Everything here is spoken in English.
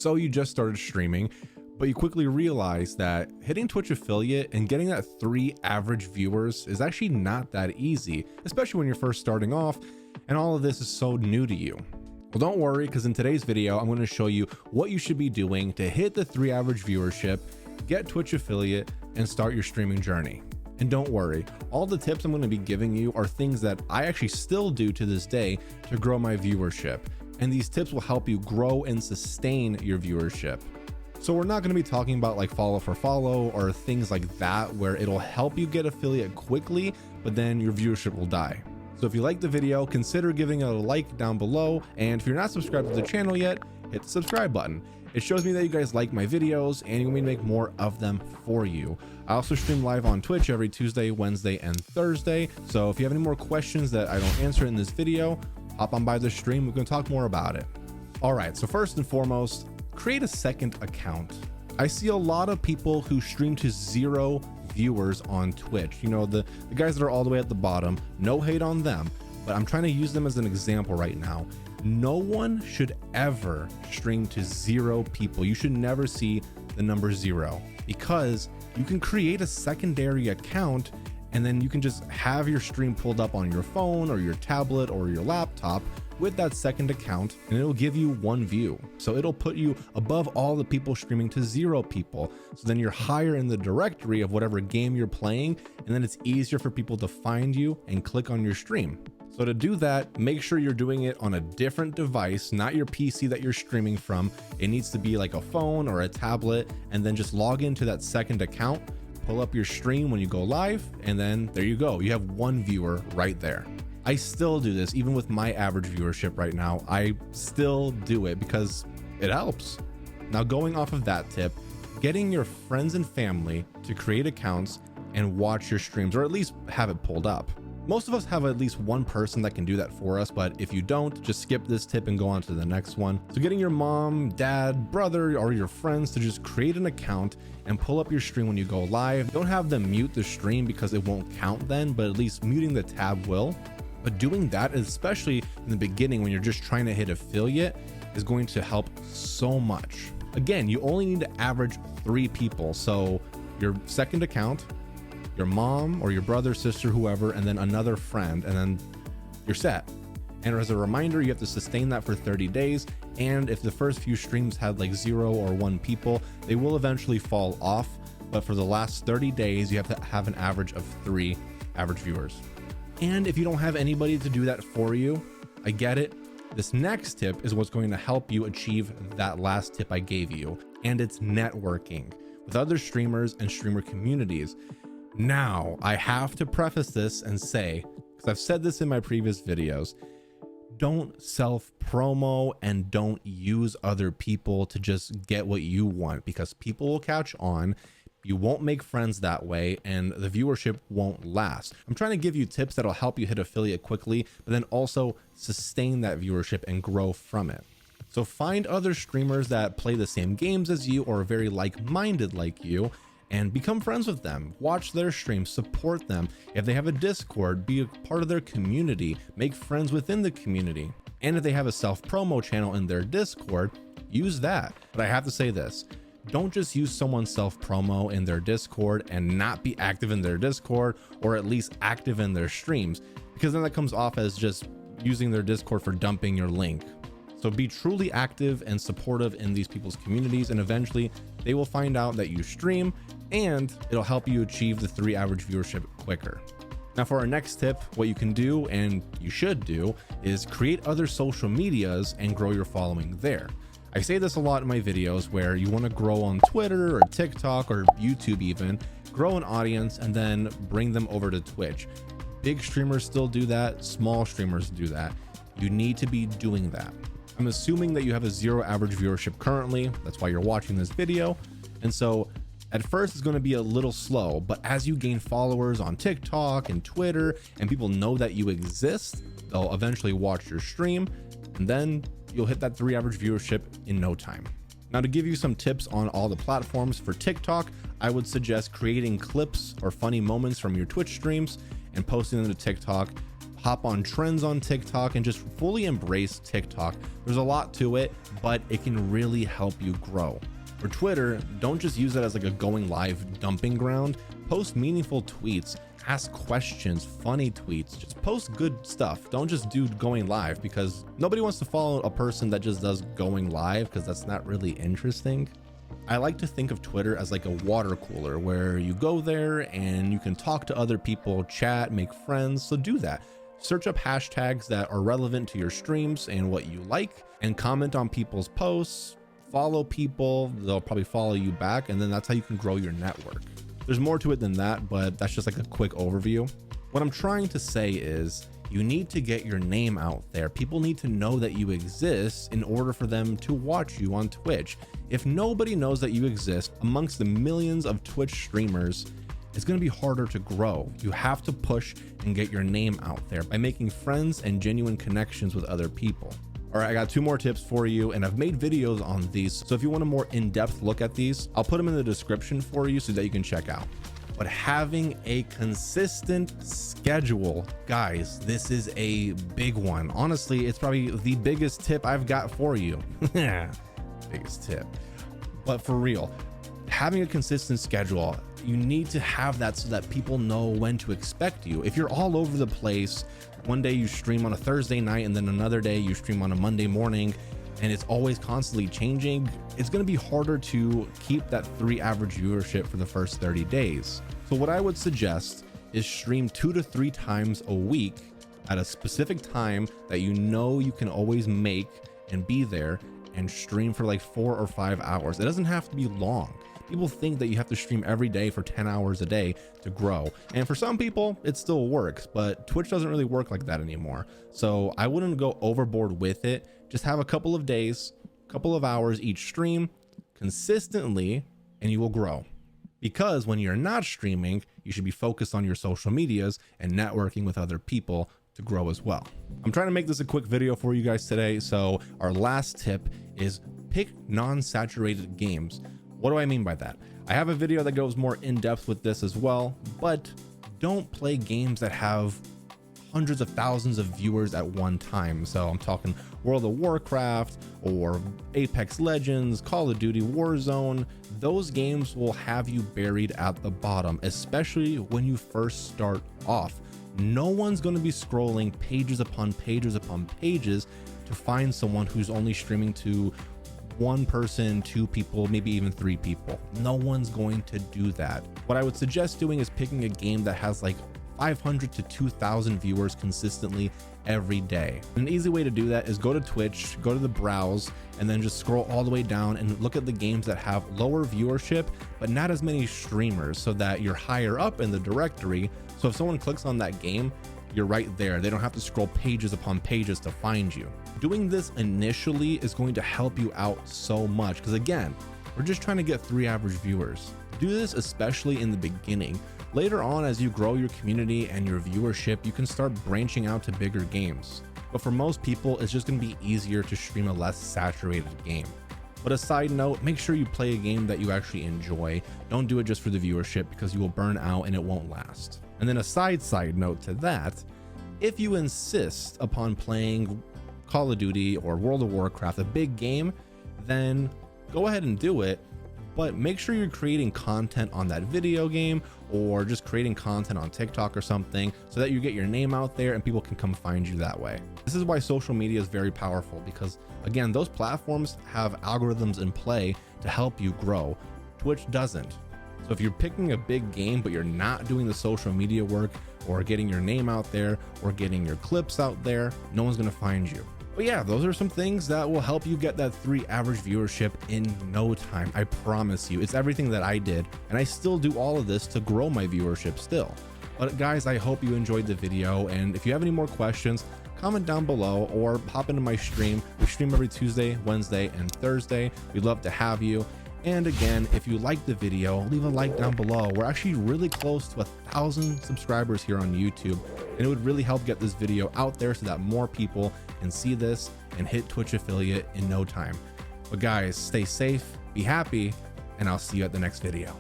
So you just started streaming, but you quickly realize that hitting Twitch affiliate and getting that 3 average viewers is actually not that easy, especially when you're first starting off and all of this is so new to you. Well, don't worry, because in today's video, I'm going to show you what you should be doing to hit the 3 average viewership, get Twitch affiliate, and start your streaming journey. And don't worry, all the tips I'm going to be giving you are things that I actually still do to this day to grow my viewership. And these tips will help you grow and sustain your viewership. So we're not going to be talking about like follow for follow or things like that, where it'll help you get affiliate quickly, but then your viewership will die. So if you like the video, consider giving it a like down below. And if you're not subscribed to the channel yet, hit the subscribe button. It shows me that you guys like my videos and you want me to make more of them for you. I also stream live on Twitch every Tuesday, Wednesday, and Thursday. So if you have any more questions that I don't answer in this video, hop on by the stream. We can talk more about it. All right, so first and foremost, create a second account. I see a lot of people who stream to 0 viewers on Twitch. You know, the guys that are all the way at the bottom, no hate on them, but I'm trying to use them as an example right now. No one should ever stream to 0 people. You should never see the number 0, because you can create a secondary account and then you can just have your stream pulled up on your phone or your tablet or your laptop with that second account, and it'll give you 1 view. So it'll put you above all the people streaming to 0 people. So then you're higher in the directory of whatever game you're playing, and then it's easier for people to find you and click on your stream. So to do that, make sure you're doing it on a different device, not your PC that you're streaming from. It needs to be like a phone or a tablet, and then just log into that second account, pull up your stream when you go live, and then there you go. You have 1 viewer right there. I still do this even with my average viewership right now. I still do it because it helps. Now, going off of that tip, getting your friends and family to create accounts and watch your streams, or at least have it pulled up. Most of us have at least 1 person that can do that for us, but if you don't, just skip this tip and go on to the next one. So getting your mom, dad, brother, or your friends to just create an account and pull up your stream when you go live. Don't have them mute the stream because it won't count then, but at least muting the tab will. But doing that, especially in the beginning when you're just trying to hit affiliate, is going to help so much. Again, you only need to average 3 people. So your second account, your mom or your brother, sister, whoever, and then another friend, and then you're set. And as a reminder, you have to sustain that for 30 days. And if the first few streams had like 0 or 1 people, they will eventually fall off. But for the last 30 days, you have to have an average of 3 average viewers. And if you don't have anybody to do that for you, I get it. This next tip is what's going to help you achieve that last tip I gave you. And it's networking with other streamers and streamer communities. Now, I have to preface this and say, because I've said this in my previous videos, don't self-promo and don't use other people to just get what you want, because people will catch on. You won't make friends that way, and the viewership won't last. I'm trying to give you tips that'll help you hit affiliate quickly, but then also sustain that viewership and grow from it. So find other streamers that play the same games as you or are very like-minded like you, and become friends with them. Watch their streams, support them. If they have a Discord, be a part of their community, make friends within the community. And if they have a self-promo channel in their Discord, use that. But I have to say this, don't just use someone's self-promo in their Discord and not be active in their Discord, or at least active in their streams, because then that comes off as just using their Discord for dumping your link. So be truly active and supportive in these people's communities, and eventually they will find out that you stream, and it'll help you achieve the 3 average viewership quicker. Now for our next tip, what you can do, and you should do, is create other social medias and grow your following there. I say this a lot in my videos, where you want to grow on Twitter or TikTok or YouTube even, grow an audience and then bring them over to Twitch. Big streamers still do that, small streamers do that. You need to be doing that. I'm assuming that you have a 0 average viewership currently. That's why you're watching this video. And so at first it's going to be a little slow, but as you gain followers on TikTok and Twitter and people know that you exist, they'll eventually watch your stream, and then you'll hit that 3 average viewership in no time. Now, to give you some tips on all the platforms, for TikTok, I would suggest creating clips or funny moments from your Twitch streams and posting them to TikTok. hop on trends on TikTok, and just fully embrace TikTok. There's a lot to it, but it can really help you grow. For Twitter, don't just use it as like a going live dumping ground. Post meaningful tweets, ask questions, funny tweets, just post good stuff. Don't just do going live, because nobody wants to follow a person that just does going live, because that's not really interesting. I like to think of Twitter as like a water cooler where you go there and you can talk to other people, chat, make friends. So do that. Search up hashtags that are relevant to your streams and what you like, and comment on people's posts, follow people, they'll probably follow you back, and then that's how you can grow your network. There's more to it than that, but that's just like a quick overview. What I'm trying to say is you need to get your name out there. People need to know that you exist in order for them to watch you on Twitch. If nobody knows that you exist amongst the millions of Twitch streamers, it's going to be harder to grow. You have to push and get your name out there by making friends and genuine connections with other people. All right, I got 2 more tips for you, and I've made videos on these. So if you want a more in-depth look at these, I'll put them in the description for you so that you can check out. But having a consistent schedule, guys, this is a big one. Honestly, it's probably the biggest tip I've got for you. Biggest tip. But for real, having a consistent schedule, you need to have that so that people know when to expect you. If you're all over the place, one day you stream on a Thursday night and then another day you stream on a Monday morning, and it's always constantly changing, it's going to be harder to keep that 3 average viewership for the first 30 days. So what I would suggest is stream 2 to 3 times a week at a specific time that you know you can always make and be there, and stream for like 4 or 5 hours. It doesn't have to be long. People think that you have to stream every day for 10 hours a day to grow. And for some people, it still works, but Twitch doesn't really work like that anymore. So I wouldn't go overboard with it. Just have a couple of days, couple of hours each stream consistently, and you will grow. Because when you're not streaming, you should be focused on your social medias and networking with other people to grow as well. I'm trying to make this a quick video for you guys today. So our last tip is pick non-saturated games. What do I mean by that? I have a video that goes more in depth with this as well, but don't play games that have hundreds of thousands of viewers at one time. So I'm talking World of Warcraft or Apex Legends, Call of Duty Warzone. Those games will have you buried at the bottom, especially when you first start off. No one's going to be scrolling pages upon pages upon pages to find someone who's only streaming to 1 person, 2 people, maybe even 3 people. No one's going to do that. What I would suggest doing is picking a game that has like 500 to 2,000 viewers consistently every day. An easy way to do that is go to Twitch, go to the browse, and then just scroll all the way down and look at the games that have lower viewership, but not as many streamers, so that you're higher up in the directory. So if someone clicks on that game, you're right there. They don't have to scroll pages upon pages to find you. Doing this initially is going to help you out so much, because again, we're just trying to get 3 average viewers. Do this especially in the beginning. Later on, as you grow your community and your viewership, you can start branching out to bigger games. But for most people, it's just going to be easier to stream a less saturated game. But a side note, make sure you play a game that you actually enjoy. Don't do it just for the viewership, because you will burn out and it won't last. And then a side note to that, if you insist upon playing Call of Duty or World of Warcraft, a big game, then go ahead and do it. But make sure you're creating content on that video game, or just creating content on TikTok or something, so that you get your name out there and people can come find you that way. This is why social media is very powerful, because again, those platforms have algorithms in play to help you grow. Twitch doesn't. So if you're picking a big game, but you're not doing the social media work, or getting your name out there, or getting your clips out there, no one's gonna find you. But yeah, those are some things that will help you get that 3 average viewership in no time. I promise you, it's everything that I did, and I still do all of this to grow my viewership still. But guys, I hope you enjoyed the video, and if you have any more questions, comment down below or pop into my stream. We stream every Tuesday, Wednesday, and Thursday. We'd love to have you. And again, if you liked the video, leave a like down below. We're actually really close to 1,000 subscribers here on YouTube, and it would really help get this video out there so that more people can see this and hit Twitch affiliate in no time. But guys, stay safe, be happy, and I'll see you at the next video.